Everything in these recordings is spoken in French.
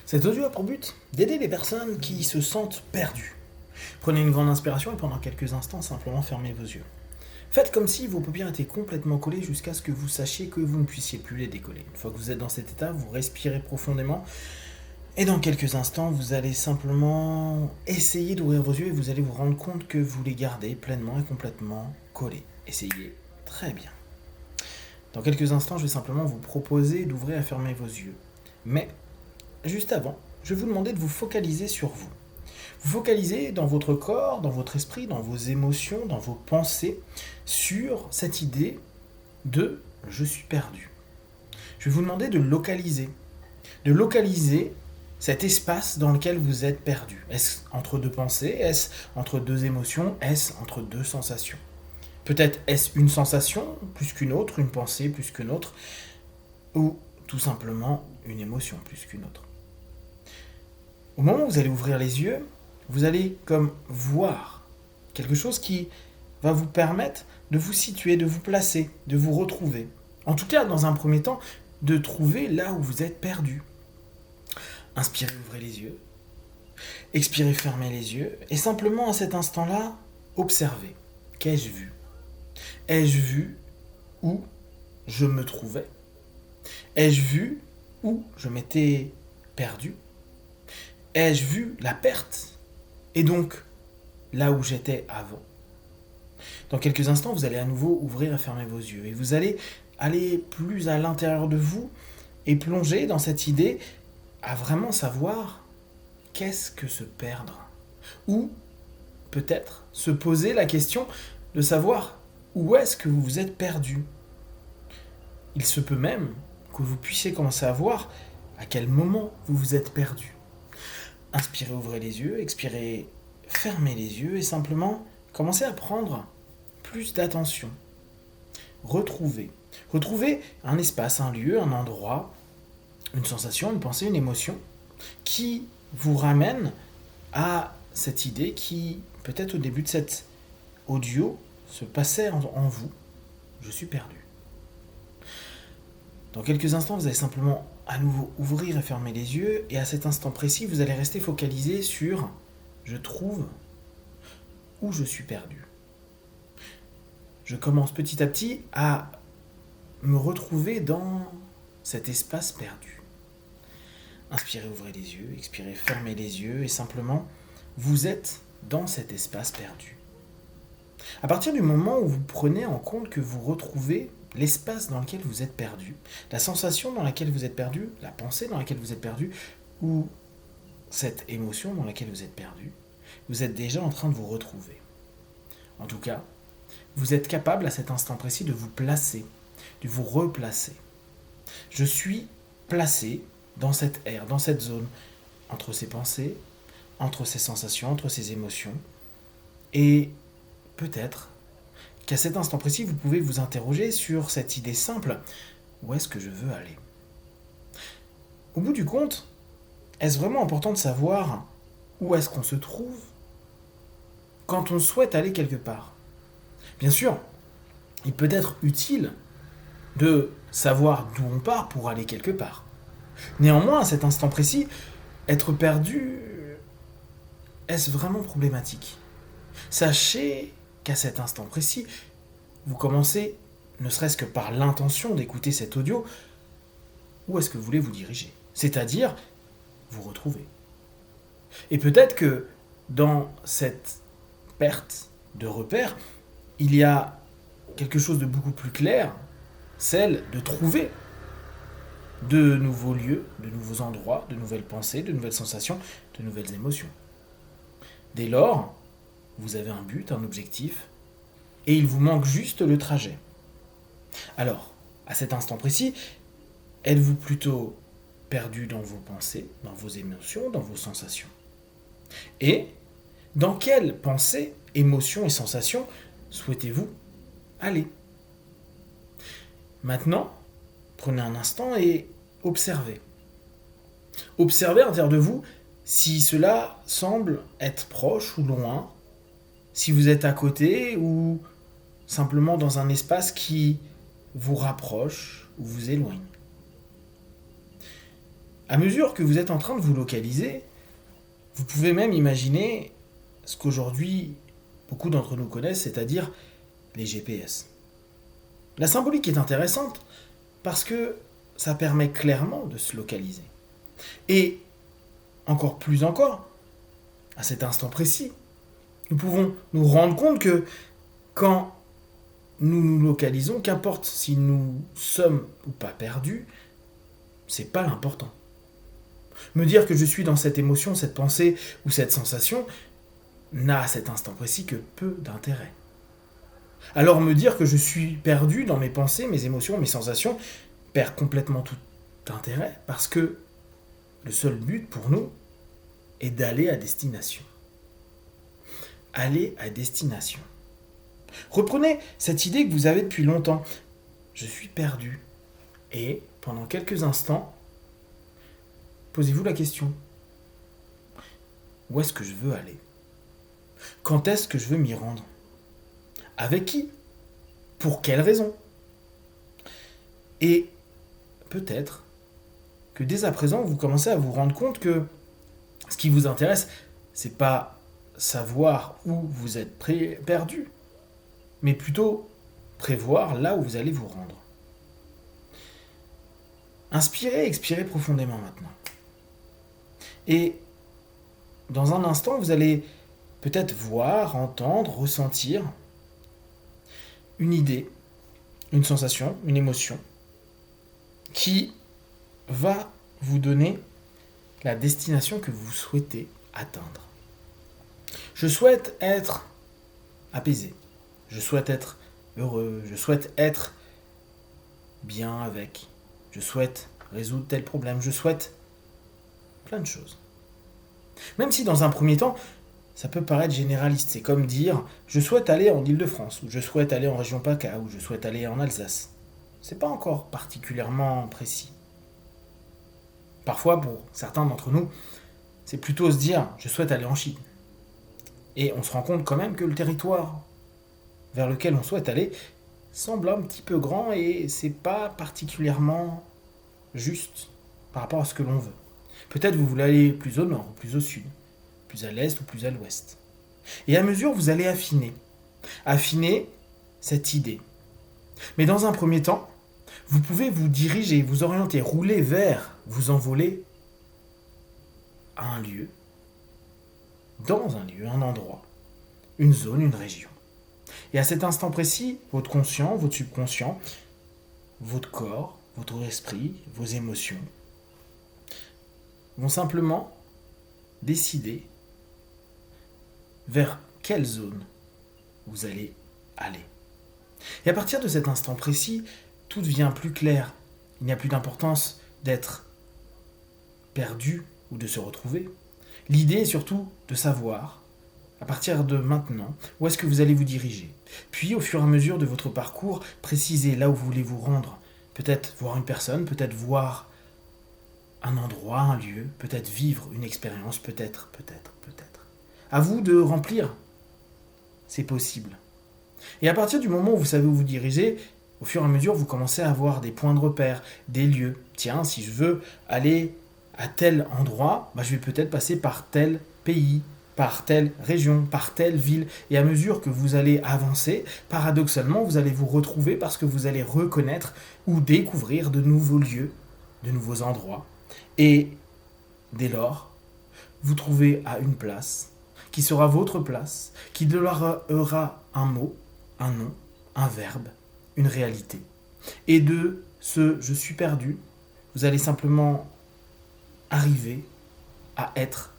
Cet audio a pour but d'aider les personnes qui se sentent perdues. Prenez une grande inspiration et pendant quelques instants, simplement fermez vos yeux. Faites comme si vos paupières étaient complètement collées jusqu'à ce que vous sachiez que vous ne puissiez plus les décoller. Une fois que vous êtes dans cet état, vous respirez profondément et dans quelques instants, vous allez simplement essayer d'ouvrir vos yeux et vous allez vous rendre compte que vous les gardez pleinement et complètement collés. Essayez très bien. Dans quelques instants, je vais simplement vous proposer d'ouvrir et fermer vos yeux. Mais juste avant, je vais vous demander de vous focaliser sur vous. Vous focalisez dans votre corps, dans votre esprit, dans vos émotions, dans vos pensées, sur cette idée de « je suis perdu ». Je vais vous demander de localiser cet espace dans lequel vous êtes perdu. Est-ce entre deux pensées? Est-ce entre deux émotions? Est-ce entre deux sensations? Peut-être est-ce une sensation plus qu'une autre, une pensée plus qu'une autre, ou tout simplement une émotion plus qu'une autre. Au moment où vous allez ouvrir les yeux, vous allez comme voir quelque chose qui va vous permettre de vous situer, de vous placer, de vous retrouver. En tout cas, dans un premier temps, de trouver là où vous êtes perdu. Inspirez, ouvrez les yeux. Expirez, fermez les yeux. Et simplement à cet instant-là, observez. Qu'ai-je vu? Ai-je vu où je me trouvais? Ai-je vu où je m'étais perdu? Ai-je vu la perte? Et donc, là où j'étais avant? Dans quelques instants, vous allez à nouveau ouvrir et fermer vos yeux. Et vous allez aller plus à l'intérieur de vous et plonger dans cette idée à vraiment savoir qu'est-ce que se perdre. Ou peut-être se poser la question de savoir où est-ce que vous vous êtes perdu. Il se peut même que vous puissiez commencer à voir à quel moment vous vous êtes perdu. Inspirez, ouvrez les yeux, expirez, fermez les yeux et simplement commencez à prendre plus d'attention. Retrouvez un espace, un lieu, un endroit, une sensation, une pensée, une émotion qui vous ramène à cette idée qui, peut-être au début de cet audio, se passait en vous. Je suis perdu. Dans quelques instants, vous allez simplement à nouveau ouvrir et fermer les yeux et à cet instant précis, vous allez rester focalisé sur « je trouve où je suis perdu ». Je commence petit à petit à me retrouver dans cet espace perdu. Inspirez, ouvrez les yeux, expirez, fermez les yeux et simplement, vous êtes dans cet espace perdu. À partir du moment où vous prenez en compte que vous retrouvez l'espace dans lequel vous êtes perdu, la sensation dans laquelle vous êtes perdu, la pensée dans laquelle vous êtes perdu, ou cette émotion dans laquelle vous êtes perdu, vous êtes déjà en train de vous retrouver. En tout cas, vous êtes capable à cet instant précis de vous placer, de vous replacer. Je suis placé dans cette aire, dans cette zone, entre ces pensées, entre ces sensations, entre ces émotions, et peut-être qu'à cet instant précis, vous pouvez vous interroger sur cette idée simple, où est-ce que je veux aller? Au bout du compte, est-ce vraiment important de savoir où est-ce qu'on se trouve quand on souhaite aller quelque part? Bien sûr, il peut être utile de savoir d'où on part pour aller quelque part. Néanmoins, à cet instant précis, être perdu, est-ce vraiment problématique? Sachez qu'à cet instant précis, vous commencez, ne serait-ce que par l'intention d'écouter cet audio, où est-ce que vous voulez vous diriger? C'est-à-dire, vous retrouver. Et peut-être que dans cette perte de repère, il y a quelque chose de beaucoup plus clair, celle de trouver de nouveaux lieux, de nouveaux endroits, de nouvelles pensées, de nouvelles sensations, de nouvelles émotions. Dès lors, vous avez un but, un objectif, et il vous manque juste le trajet. Alors, à cet instant précis, êtes-vous plutôt perdu dans vos pensées, dans vos émotions, dans vos sensations? Et dans quelles pensées, émotions et sensations souhaitez-vous aller? Maintenant, prenez un instant et observez. Observez à l'intérieur de vous si cela semble être proche ou loin, si vous êtes à côté ou simplement dans un espace qui vous rapproche ou vous éloigne. À mesure que vous êtes en train de vous localiser, vous pouvez même imaginer ce qu'aujourd'hui beaucoup d'entre nous connaissent, c'est-à-dire les GPS. La symbolique est intéressante parce que ça permet clairement de se localiser. Et encore, à cet instant précis, nous pouvons nous rendre compte que quand nous nous localisons, qu'importe si nous sommes ou pas perdus, c'est pas l'important. Me dire que je suis dans cette émotion, cette pensée ou cette sensation n'a à cet instant précis que peu d'intérêt. Alors me dire que je suis perdu dans mes pensées, mes émotions, mes sensations perd complètement tout intérêt parce que le seul but pour nous est d'aller à destination. Aller à destination. Reprenez cette idée que vous avez depuis longtemps. Je suis perdu. Et pendant quelques instants, posez-vous la question. Où est-ce que je veux aller ? Quand est-ce que je veux m'y rendre ? Avec qui ? Pour quelle raison ? Et peut-être que dès à présent, vous commencez à vous rendre compte que ce qui vous intéresse, c'est pas savoir où vous êtes perdu, mais plutôt prévoir là où vous allez vous rendre. Inspirez, expirez profondément maintenant. Et dans un instant, vous allez peut-être voir, entendre, ressentir une idée, une sensation, une émotion qui va vous donner la destination que vous souhaitez atteindre. Je souhaite être apaisé, je souhaite être heureux, je souhaite être bien avec, je souhaite résoudre tel problème, je souhaite plein de choses. Même si dans un premier temps, ça peut paraître généraliste, c'est comme dire je souhaite aller en Île-de-France, ou je souhaite aller en région PACA, ou je souhaite aller en Alsace. C'est pas encore particulièrement précis. Parfois, pour certains d'entre nous, c'est plutôt se dire je souhaite aller en Chine. Et on se rend compte quand même que le territoire vers lequel on souhaite aller semble un petit peu grand et c'est pas particulièrement juste par rapport à ce que l'on veut. Peut-être vous voulez aller plus au nord ou plus au sud, plus à l'est ou plus à l'ouest. Et à mesure, vous allez affiner cette idée. Mais dans un premier temps, vous pouvez vous diriger, vous orienter, rouler vers, vous envoler à un lieu, dans un lieu, un endroit, une zone, une région. Et à cet instant précis, votre conscient, votre subconscient, votre corps, votre esprit, vos émotions vont simplement décider vers quelle zone vous allez aller. Et à partir de cet instant précis, tout devient plus clair. Il n'y a plus d'importance d'être perdu ou de se retrouver. L'idée est surtout de savoir, à partir de maintenant, où est-ce que vous allez vous diriger. Puis, au fur et à mesure de votre parcours, précisez là où vous voulez vous rendre. Peut-être voir une personne, peut-être voir un endroit, un lieu, peut-être vivre une expérience, peut-être. À vous de remplir. C'est possible. Et à partir du moment où vous savez où vous dirigez, au fur et à mesure, vous commencez à avoir des points de repère, des lieux. Tiens, si je veux aller à tel endroit, je vais peut-être passer par tel pays, par telle région, par telle ville. Et à mesure que vous allez avancer, paradoxalement, vous allez vous retrouver parce que vous allez reconnaître ou découvrir de nouveaux lieux, de nouveaux endroits. Et dès lors, vous trouvez à une place qui sera votre place, qui aura un mot, un nom, un verbe, une réalité. Et de ce « je suis perdu », vous allez simplement arriver à être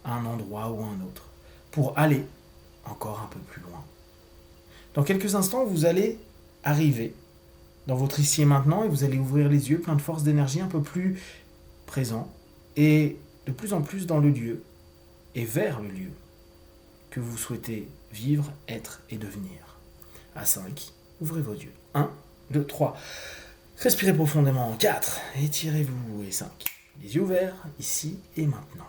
à un endroit ou à un autre, pour aller encore un peu plus loin. Dans quelques instants, vous allez arriver dans votre ici et maintenant, et vous allez ouvrir les yeux, plein de force, d'énergie, un peu plus présent, et de plus en plus dans le lieu, et vers le lieu que vous souhaitez vivre, être et devenir. À 5, ouvrez vos yeux. 1, 2, 3. Respirez profondément. 4, étirez-vous. Et 5. Les yeux ouverts, ici et maintenant.